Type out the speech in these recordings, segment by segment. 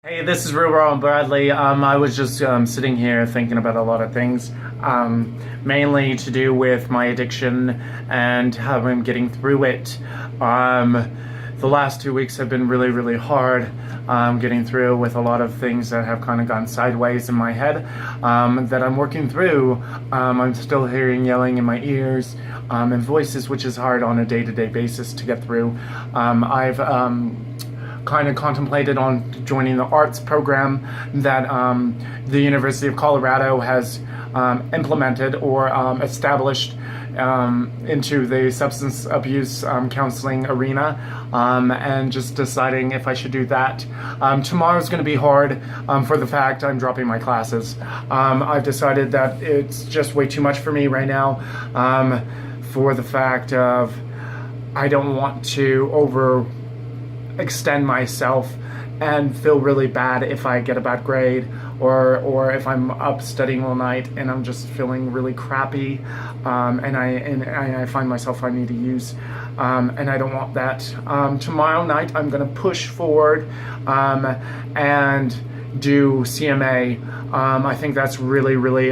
Hey, this is Real Ron Bradley. I was just sitting here thinking about a lot of things, mainly to do with my addiction and how I'm getting through it. The last 2 weeks have been really, really hard, getting through with a lot of things that have kind of gone sideways in my head, that I'm working through. I'm still hearing yelling in my ears, and voices, which is hard on a day-to-day basis to get through. I've kind of contemplated on joining the arts program that the University of Colorado has implemented or established into the substance abuse counseling arena, and just deciding if I should do that. Tomorrow's going to be hard for the fact I'm dropping my classes. I've decided that it's just way too much for me right now, for the fact of I don't want to extend myself and feel really bad if I get a bad grade, or if I'm up studying all night and I'm just feeling really crappy, and I find myself I need to use, and I don't want that. Tomorrow night I'm gonna push forward and do CMA. I think that's really, really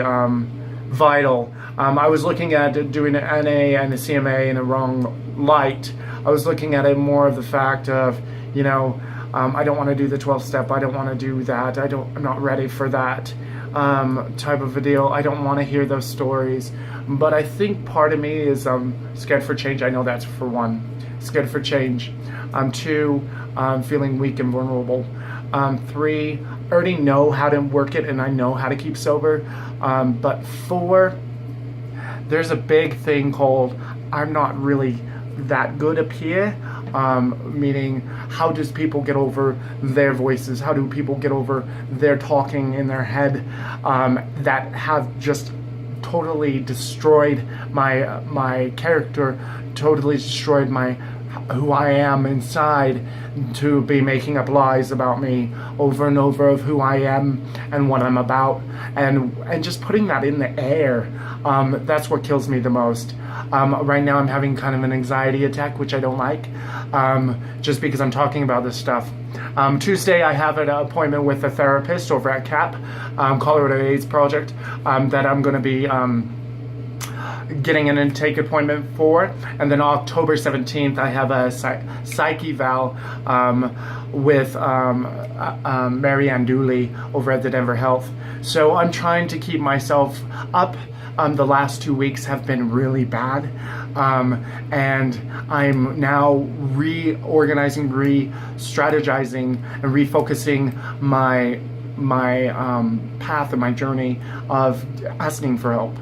vital. I was looking at doing an NA and a CMA in a wrong light. I was looking at it more of the fact of, I don't want to do the 12-step. I don't want to do that. I'm not ready for that type of a deal. I don't want to hear those stories. But I think part of me is scared for change. I know that's for one. Scared for change. Two, feeling weak and vulnerable. Three, I already know how to work it and I know how to keep sober. But four, there's a big thing called I'm not really that good up here, meaning how does people get over their voices? How do people get over their talking in their head that have just totally destroyed my character, totally destroyed who I am inside, to be making up lies about me over and over of who I am and what I'm about, and just putting that in the air. That's what kills me the most. Right now I'm having kind of an anxiety attack, which I don't like, just because I'm talking about this stuff. Tuesday I have an appointment with a therapist over at CAP, Colorado AIDS Project, that I'm going to be getting an intake appointment for. And then October 17th I have a psych eval with Mary Ann Dooley over at the Denver Health. So I'm trying to keep myself up. The last 2 weeks have been really bad, and I'm now reorganizing, re-strategizing, and refocusing my path and my journey of asking for help,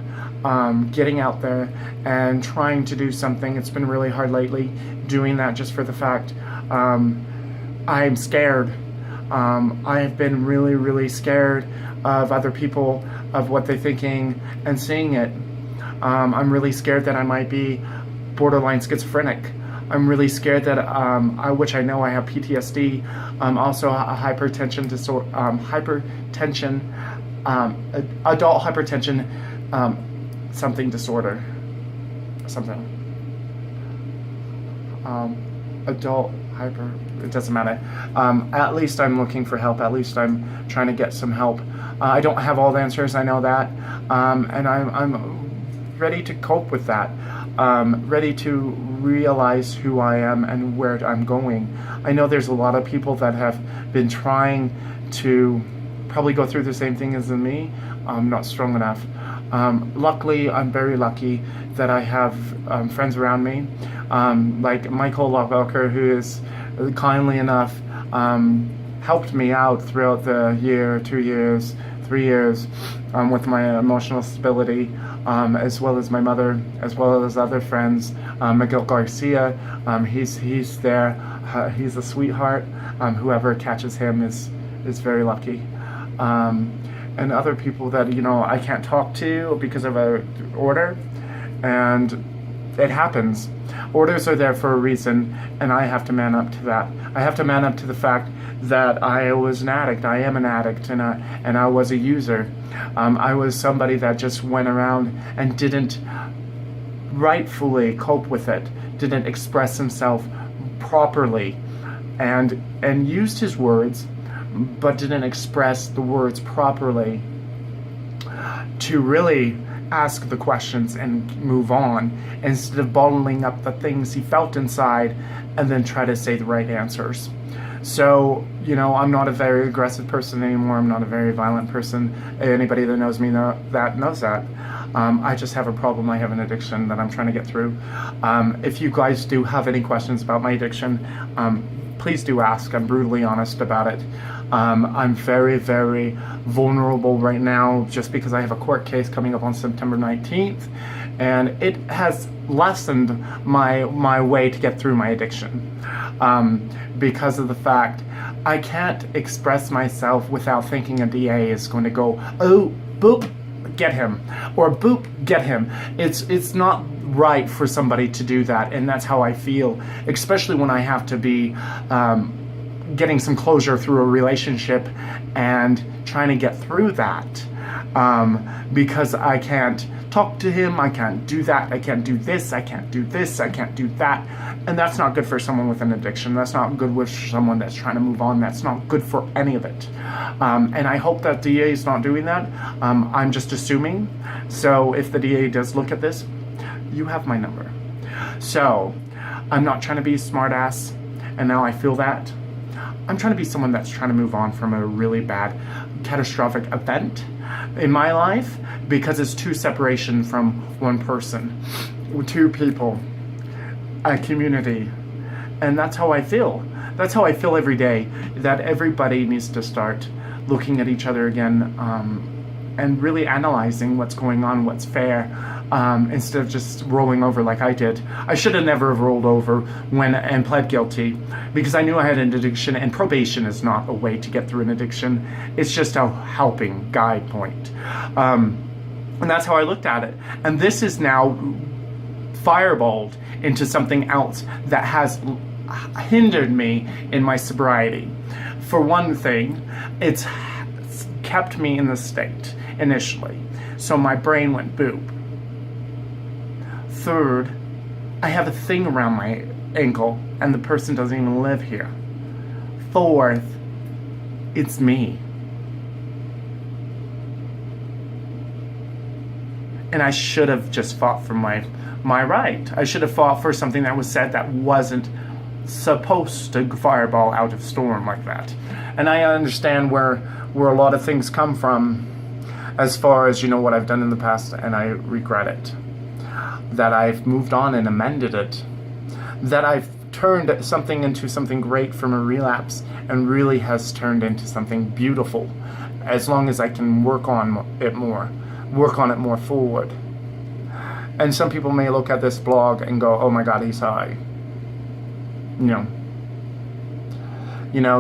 getting out there and trying to do something. It's been really hard lately doing that, just for the fact I'm scared. I've been really, really scared of other people, of what they're thinking and seeing it. I'm really scared that I might be borderline schizophrenic. I'm really scared that, which I know I have PTSD, also a hypertension disorder, adult hypertension, something disorder, something. Adult hyper, it doesn't matter. At least I'm looking for help. At least I'm trying to get some help. I don't have all the answers, I know that, and I'm ready to cope with that, ready to realize who I am and where I'm going. I know there's a lot of people that have been trying to probably go through the same thing as me. I'm not strong enough. Luckily, I'm very lucky that I have friends around me, like Michael Lockwalker, who is kindly enough helped me out throughout the year, 2 years, 3 years, with my emotional stability, as well as my mother, as well as other friends. Miguel Garcia, he's there. He's a sweetheart. Whoever catches him is very lucky. And other people that I can't talk to because of an order, and it happens. Orders are there for a reason, and I have to man up to that. I have to man up to the fact that I was an addict. I am an addict, and I was a user. I was somebody that just went around and didn't rightfully cope with it, didn't express himself properly, and used his words but didn't express the words properly to really ask the questions and move on, instead of bottling up the things he felt inside and then try to say the right answers. So, I'm not a very aggressive person anymore. I'm not a very violent person. Anybody that knows me knows that. I just have a problem. I have an addiction that I'm trying to get through. If you guys do have any questions about my addiction, please do ask. I'm brutally honest about it. I'm very, very vulnerable right now just because I have a court case coming up on September 19th, and it has lessened my way to get through my addiction, because of the fact I can't express myself without thinking a DA is going to go, oh, boop, get him, or boop, get him. It's not right for somebody to do that, and that's how I feel, especially when I have to be getting some closure through a relationship and trying to get through that, because I can't talk to him, I can't do that, I can't do this, I can't do this, I can't do that, and that's not good for someone with an addiction. That's not good with someone that's trying to move on. That's not good for any of it, and I hope that DA is not doing that. I'm just assuming, so if the DA does look at this, you have my number. So I'm not trying to be a smart ass, and now I feel that I'm trying to be someone that's trying to move on from a really bad catastrophic event in my life, because it's two separation from one person, two people, a community, and that's how I feel. That's how I feel every day, that everybody needs to start looking at each other again, and really analyzing what's going on, what's fair, instead of just rolling over like I did. I should have never rolled over and pled guilty, because I knew I had an addiction, and probation is not a way to get through an addiction. It's just a helping guide point. And that's how I looked at it. And this is now fireballed into something else that has hindered me in my sobriety. For one thing, it's kept me in the state initially. So my brain went boop. Third, I have a thing around my ankle and the person doesn't even live here. Fourth, it's me. And I should have just fought for my right. I should have fought for something that was said that wasn't supposed to fireball out of storm like that. And I understand where a lot of things come from, as far as, what I've done in the past, and I regret it. That I've moved on and amended it. That I've turned something into something great from a relapse, and really has turned into something beautiful, as long as I can work on it more forward. And some people may look at this blog and go, oh my God, he's high.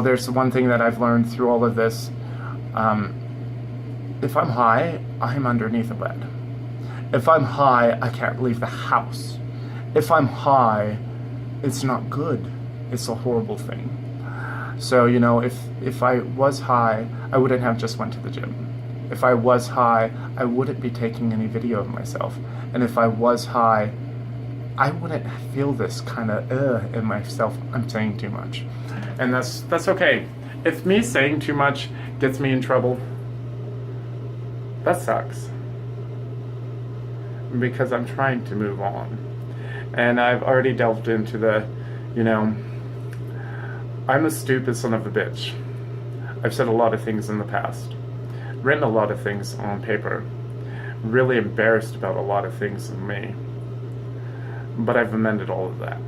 There's one thing that I've learned through all of this. If I'm high, I'm underneath a bed. If I'm high, I can't leave the house. If I'm high, it's not good. It's a horrible thing. So, if I was high, I wouldn't have just went to the gym. If I was high, I wouldn't be taking any video of myself. And if I was high, I wouldn't feel this kind of in myself. I'm saying too much. And that's okay. If me saying too much gets me in trouble, that sucks. Because I'm trying to move on. And I've already delved into the, I'm a stupid son of a bitch. I've said a lot of things in the past. Written a lot of things on paper. Really embarrassed about a lot of things in me. But I've amended all of that.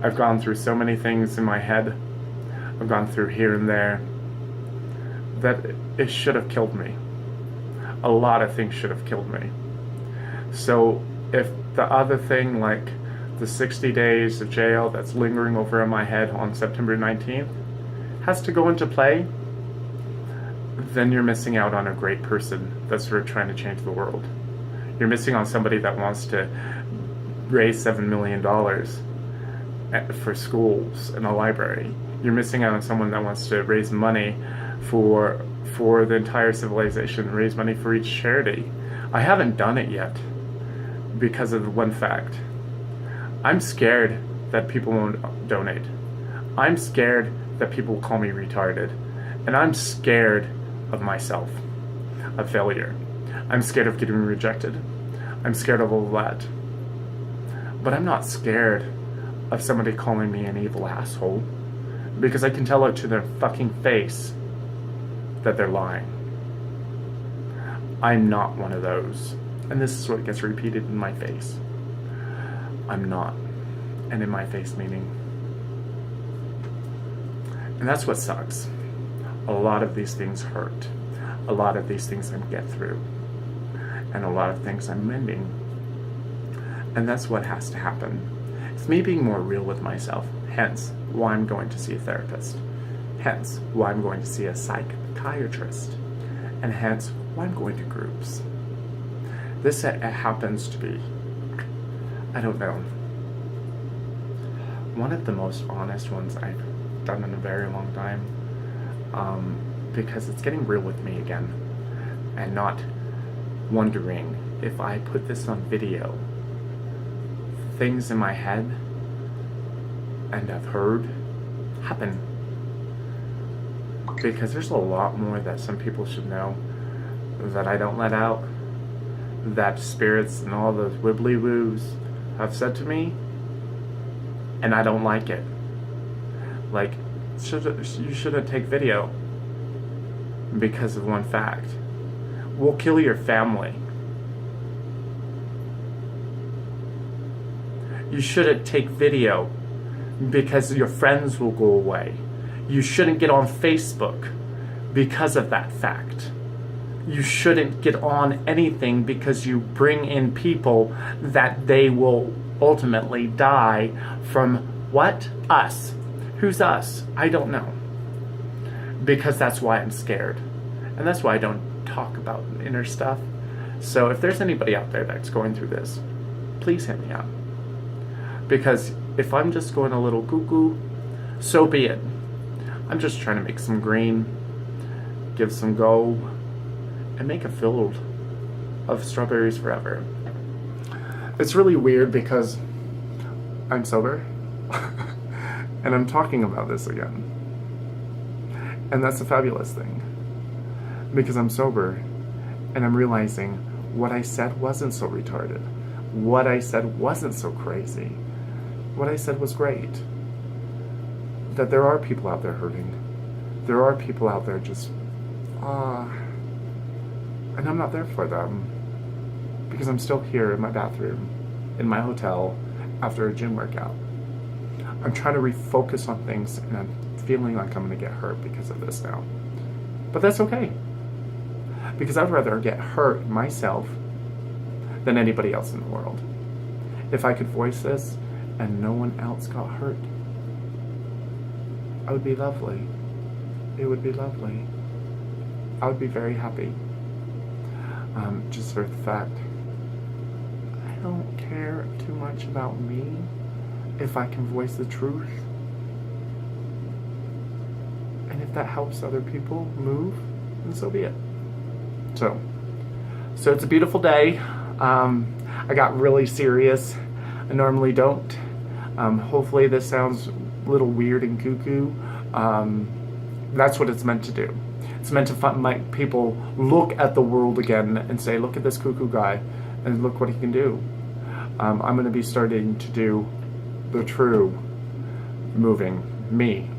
I've gone through so many things in my head. I've gone through here and there. That it should have killed me. A lot of things should have killed me. So if the other thing, like the 60 days of jail that's lingering over in my head on September 19th, has to go into play, then you're missing out on a great person that's trying to change the world. You're missing on somebody that wants to raise $7 million for schools and a library. You're missing out on someone that wants to raise money for the entire civilization, raise money for each charity. I haven't done it yet because of one fact. I'm scared that people won't donate. I'm scared that people will call me retarded. And I'm scared of myself, of failure. I'm scared of getting rejected. I'm scared of all that. But I'm not scared of somebody calling me an evil asshole, because I can tell it to their fucking face that they're lying. I'm not one of those. And this is what gets repeated in my face. I'm not. And in my face meaning. And that's what sucks. A lot of these things hurt. A lot of these things I get through. And a lot of things I'm mending. And that's what has to happen. It's me being more real with myself. Hence, why I'm going to see a therapist. Hence, why I'm going to see a psychiatrist. And hence, why I'm going to groups. This happens to be, I don't know, one of the most honest ones I've done in a very long time. Because it's getting real with me again. And not wondering if I put this on video, things in my head and I've heard happen. Because there's a lot more that some people should know that I don't let out, that spirits and all those wibbly woos have said to me, and I don't like it. Like, you shouldn't take video because of one fact. We'll kill your family. You shouldn't take video because your friends will go away. You shouldn't get on Facebook because of that fact. You shouldn't get on anything because you bring in people that they will ultimately die from what? Us. Who's us? I don't know. Because that's why I'm scared. And that's why I don't talk about inner stuff. So if there's anybody out there that's going through this, please hit me up. Because if I'm just going a little cuckoo, so be it. I'm just trying to make some green, give some go, and make a field of strawberries forever. It's really weird because I'm sober and I'm talking about this again. And that's a fabulous thing. Because I'm sober and I'm realizing what I said wasn't so retarded. What I said wasn't so crazy. What I said was great. That there are people out there hurting. There are people out there just, and I'm not there for them. Because I'm still here in my bathroom, in my hotel, after a gym workout. I'm trying to refocus on things, and I'm feeling like I'm going to get hurt because of this now. But that's okay. Because I'd rather get hurt myself than anybody else in the world. If I could voice this and no one else got hurt, I would be lovely. It would be lovely. I would be very happy. Just for the fact, I don't care too much about me if I can voice the truth. And if that helps other people move, then so be it. So it's a beautiful day. I got really serious. I normally don't. Hopefully this sounds a little weird and cuckoo. That's what it's meant to do. It's meant to make people look at the world again and say, look at this cuckoo guy and look what he can do. I'm going to be starting to do the true moving me.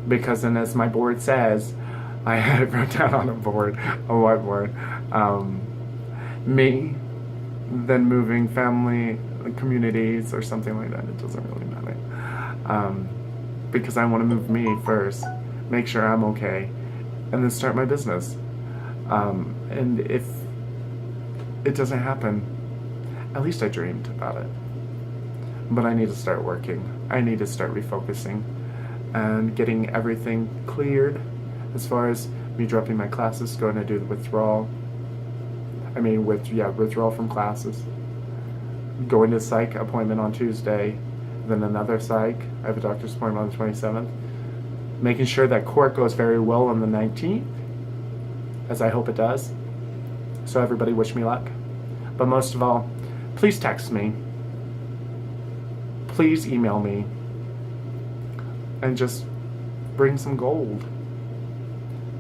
Because then, as my board says, I had it wrote down on a whiteboard, me, then moving family, communities, or something like that. It doesn't really matter. Because I want to move me first, make sure I'm okay, and then start my business. And if it doesn't happen, at least I dreamed about it. But I need to start working. I need to start refocusing and getting everything cleared as far as me dropping my classes, going to do the withdrawal. Withdrawal from classes. Going to psych appointment on Tuesday, then another psych. I have a doctor's appointment on the 27th. Making sure that court goes very well on the 19th, as I hope it does. So everybody wish me luck. But most of all, please text me. Please email me. And just bring some gold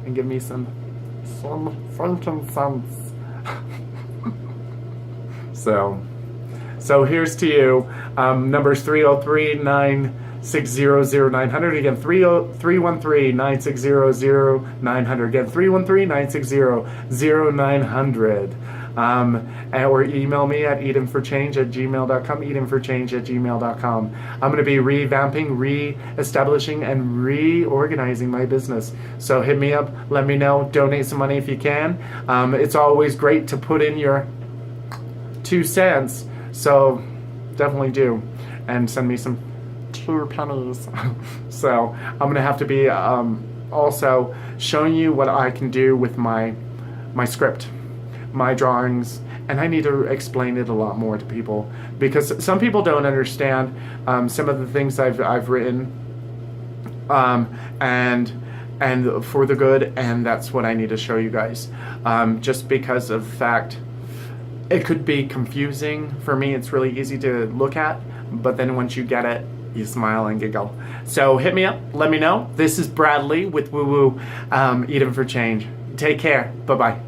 and give me some frankincense. So here's to you. Numbers 303-960-0900. Again, 313-960-0900. Again, 313-960-0900. Or email me at edenforchange@gmail.com, edenforchange@gmail.com. I'm going to be revamping, re-establishing, and reorganizing my business. So hit me up, let me know, donate some money if you can. It's always great to put in your 2 cents, so definitely do. And send me some 2 pennies. So I'm going to have to be also showing you what I can do with my script, my drawings, and I need to explain it a lot more to people because some people don't understand some of the things I've written, and for the good, and that's what I need to show you guys. Just because of the fact it could be confusing for me. It's really easy to look at, but then once you get it, you smile and giggle. So hit me up, let me know. This is Bradley with Woo Woo Eden for Change. Take care. Bye-bye.